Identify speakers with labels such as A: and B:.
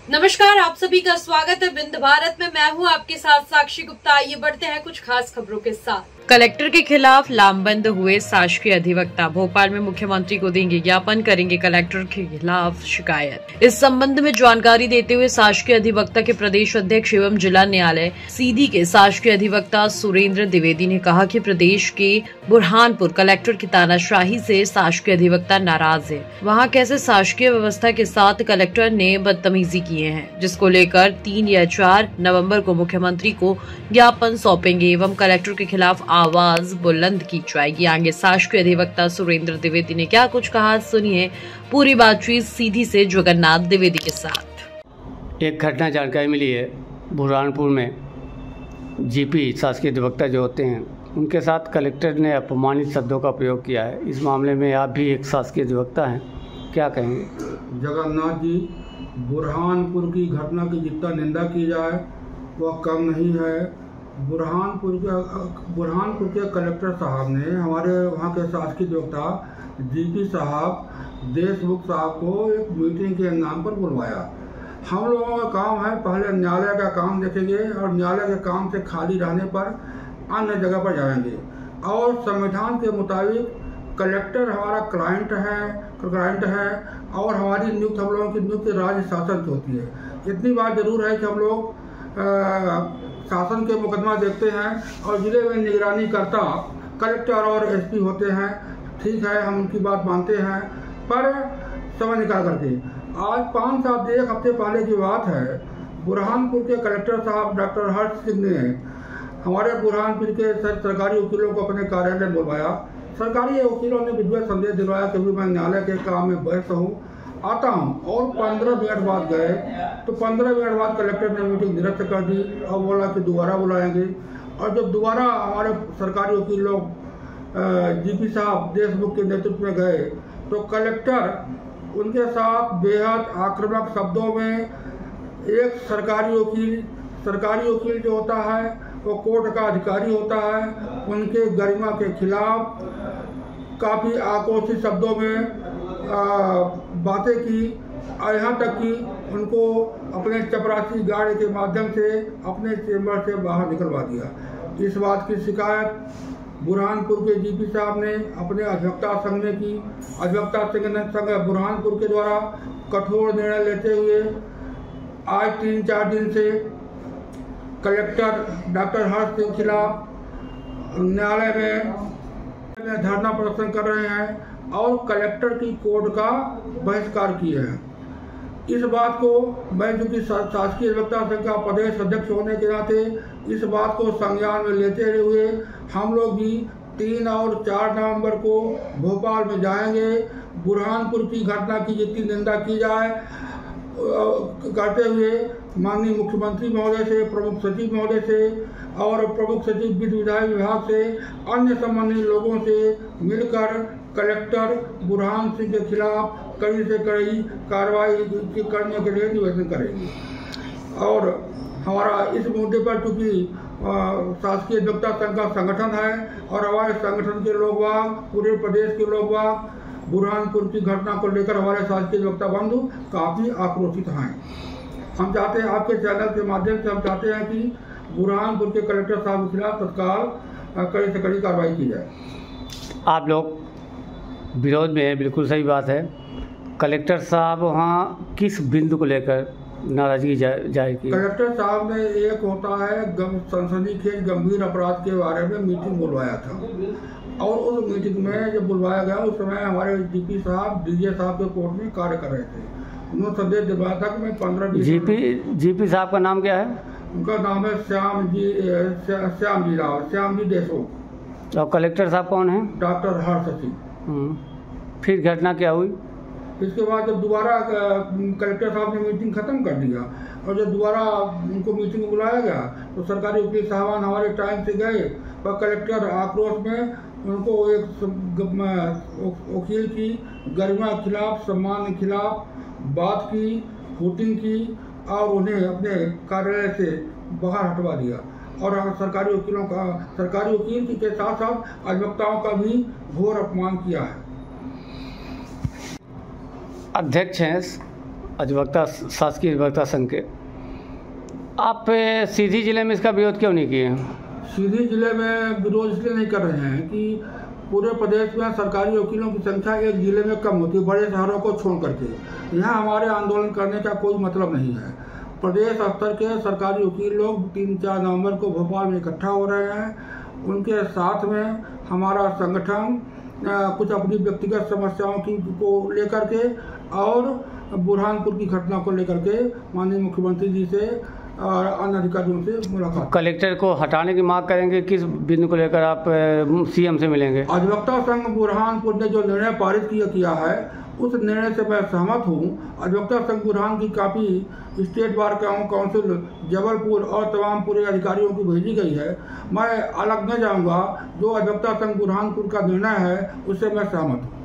A: नमस्कार, आप सभी का स्वागत है बिंद भारत में। मैं हूं आपके साथ साक्षी गुप्ता। आइए बढ़ते हैं कुछ खास खबरों के साथ। कलेक्टर के खिलाफ लामबंद हुए शासकीय अधिवक्ता। भोपाल में मुख्यमंत्री को देंगे ज्ञापन, करेंगे कलेक्टर के खिलाफ शिकायत। इस संबंध में जानकारी देते हुए शासकीय अधिवक्ता के प्रदेश अध्यक्ष एवं जिला न्यायालय सीधी के शासकीय अधिवक्ता सुरेंद्र द्विवेदी ने कहा कि प्रदेश के बुरहानपुर कलेक्टर की तानाशाही से शासकीय अधिवक्ता नाराज है। वहाँ कैसे शासकीय व्यवस्था के साथ कलेक्टर ने बदतमीजी किए हैं, जिसको लेकर 3 या 4 नवम्बर को मुख्यमंत्री को ज्ञापन सौंपेंगे एवं कलेक्टर के खिलाफ आवाज बुलंद की जाएगी। आगे शासकीय अधिवक्ता सुरेंद्र द्विवेदी ने क्या कुछ कहा, सुनिए पूरी बातचीत सीधी से जगन्नाथ द्विवेदी के साथ।
B: एक घटना जानकारी मिली है, बुरहानपुर में जीपी शासकीय अधिवक्ता जो होते हैं उनके साथ कलेक्टर ने अपमानित शब्दों का प्रयोग किया है। इस मामले में आप भी एक शासकीय अधिवक्ता हैं, क्या कहेंगे?
C: जगन्नाथ जी, बुरहानपुर की घटना की जितना निंदा की जाए वह कम नहीं है। बुरहानपुर के कलेक्टर साहब ने हमारे वहाँ के शासकीय अधिवक्ता जीपी साहब देशमुख साहब को एक मीटिंग के नाम पर बुलवाया। हम लोगों का काम है, पहले न्यायालय का काम देखेंगे और न्यायालय के काम से खाली रहने पर अन्य जगह पर जाएंगे। और संविधान के मुताबिक कलेक्टर हमारा क्लाइंट है और हमारी नियुक्त हम लोगों की नियुक्ति राज्य शासन की होती है। इतनी बात जरूर है कि हम लोग शासन के मुकदमा देखते हैं और जिले में निगरानी करता कलेक्टर और एसपी होते हैं। ठीक है, हम उनकी बात मानते हैं, पर समय निकाल करके आज 5-7 एक हफ्ते पहले की बात है, बुरहानपुर के कलेक्टर साहब डॉक्टर हर्ष सिंह ने हमारे बुरहानपुर के सरकारी वकीलों को अपने कार्यालय बुलवाया। सरकारी वकीलों ने विधिवत संदेश दिलवाया कि मैं न्यायालय के काम में व्यस्त हूँ, आता हूँ। और 15 मिनट बाद गए तो 15 मिनट बाद कलेक्टर ने मीटिंग निरस्त कर दी और बोला कि दोबारा बुलाएंगे। और जब दोबारा हमारे सरकारी वकील लोग जीपी साहब देशमुख के नेतृत्व में गए तो कलेक्टर उनके साथ बेहद आक्रामक शब्दों में, एक सरकारी वकील जो होता है वो कोर्ट का अधिकारी होता है, उनके गरिमा के खिलाफ काफ़ी आक्रोशित शब्दों में बातें की। यहाँ तक कि उनको अपने चपरासी गाड़ी के माध्यम से अपने चेंबर से बाहर निकलवा दिया। इस बात की शिकायत बुरहानपुर के जीपी साहब ने अपने अधिवक्ता संघ में की। अधिवक्ता संघ बुरहानपुर के द्वारा कठोर निर्णय लेते हुए आज 3-4 दिन से कलेक्टर डॉक्टर हर्ष सिंह खिलाफ न्यायालय में धरना प्रदर्शन कर रहे हैं और कलेक्टर की कोर्ट का बहिष्कार किए हैं। इस बात को मैं, जो कि शासकीय अधिवक्ता संघ का प्रदेश अध्यक्ष होने के नाते, इस बात को संज्ञान में लेते हुए हम लोग भी 3 और 4 नवंबर को भोपाल में जाएंगे। बुरहानपुर की घटना की जितनी निंदा की जाए करते हुए माननीय मुख्यमंत्री महोदय से, प्रमुख सचिव महोदय से और प्रमुख सचिव विधि विधायी विभाग से, अन्य संबंधित लोगों से मिलकर कलेक्टर बुरहान सिंह के खिलाफ कड़ी से कड़ी कार्रवाई करने के लिए निवेदन करेंगे। और हमारा इस मुद्दे पर चूँकि शासकीय अधिवक्ता संघ का संगठन है और हमारे संगठन के लोग पूरे प्रदेश के लोग बुरहानपुर की घटना को लेकर हमारे शासकीय अधिवक्ता बंधु काफ़ी आक्रोशित हैं। हम चाहते हैं, आपके चैनल के माध्यम से हम चाहते हैं कि बुरहानपुर के कलेक्टर साहब के खिलाफ तत्काल कड़ी से कड़ी कार्रवाई की जाए।
B: आप लोग विरोध में हैं, बिल्कुल सही बात है। कलेक्टर साहब वहाँ किस बिंदु को लेकर नाराजगी जाहिर की?
C: कलेक्टर साहब ने एक होता है सनसनीखेज गंभीर अपराध के बारे में मीटिंग बुलवाया था और उस मीटिंग में जब बुलवाया गया उस समय हमारे जीपी साहब डीजे साहब के कोर्ट में कार्य कर रहे थे। उन्होंने संदेश दिलवाया था कि मैं 15-20
B: जीपी साहब का नाम क्या है?
C: उनका नाम है श्याम जी देशमुख।
B: और कलेक्टर साहब कौन है?
C: डॉक्टर हर्ष सिंह।
B: फिर घटना क्या हुई?
C: इसके बाद जब दोबारा कलेक्टर साहब ने मीटिंग ख़त्म कर दिया और जब दोबारा उनको मीटिंग में बुलाया गया तो सरकारी वकील साहबान हमारे टाइम से गए और कलेक्टर आक्रोश में उनको एक वकील की गरिमा के खिलाफ, सम्मान के खिलाफ बात की, हुटिंग की और उन्हें अपने कार्यालय से बाहर हटवा दिया। और सरकारी वकील के साथ साथ अधिवक्ताओं का भी घोर अपमान किया है।
B: अध्यक्ष हैं अधिवक्ता शासकीय अधिवक्ता संघ के, आप सीधी जिले में इसका विरोध क्यों नहीं किए?
C: सीधी जिले में विरोध इसलिए नहीं कर रहे हैं कि पूरे प्रदेश में सरकारी वकीलों की संख्या एक जिले में कम होती है, बड़े शहरों को छोड़ करके। यहाँ हमारे आंदोलन करने का कोई मतलब नहीं है। प्रदेश स्तर के सरकारी वकील लोग 3-4 नवंबर को भोपाल में इकट्ठा हो रहे हैं। उनके साथ में हमारा संगठन कुछ अपनी व्यक्तिगत समस्याओं की को लेकर के और बुरहानपुर की घटना को लेकर के माननीय मुख्यमंत्री जी से और अन्य अधिकारियों से मुलाकात।
B: कलेक्टर को हटाने की मांग करेंगे, किस बिंदु को लेकर आप सीएम से मिलेंगे?
C: अधिवक्ता संघ बुरहानपुर ने जो निर्णय पारित किया है उस निर्णय से मैं सहमत हूँ। अधिवक्ता संघ बुरहान की copy state bar council Jabalpur और तमाम पूरे अधिकारियों की भेजी गई है। मैं अलग न जाऊँगा, जो अधिवक्ता संघ बुरहानपुर का निर्णय है उससे मैं सहमत हूँ।